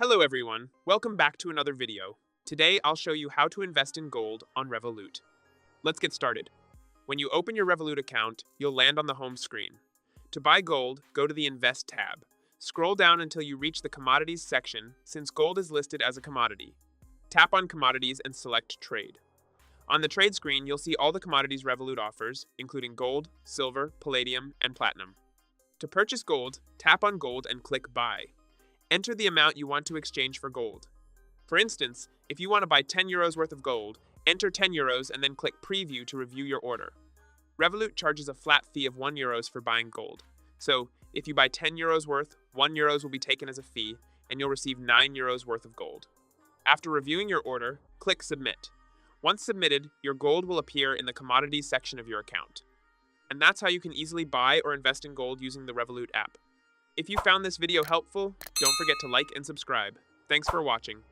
Hello everyone, welcome back to another video. Today I'll show you how to invest in gold on Revolut. Let's get started. When you open your Revolut account, you'll land on the home screen. To buy gold, go to the Invest tab. Scroll down until you reach the Commodities section, since gold is listed as a commodity. Tap on Commodities and select Trade. On the trade screen, you'll see all the commodities Revolut offers, including gold, silver, palladium, and platinum. To purchase gold, tap on Gold and click Buy. Enter the amount you want to exchange for gold. For instance, if you want to buy 10 euros worth of gold, enter 10 euros and then click Preview to review your order. Revolut charges a flat fee of 1 euros for buying gold. So, if you buy 10 euros worth, 1 euros will be taken as a fee, and you'll receive 9 euros worth of gold. After reviewing your order, click Submit. Once submitted, your gold will appear in the Commodities section of your account. And that's how you can easily buy or invest in gold using the Revolut app. If you found this video helpful, don't forget to like and subscribe. Thanks for watching.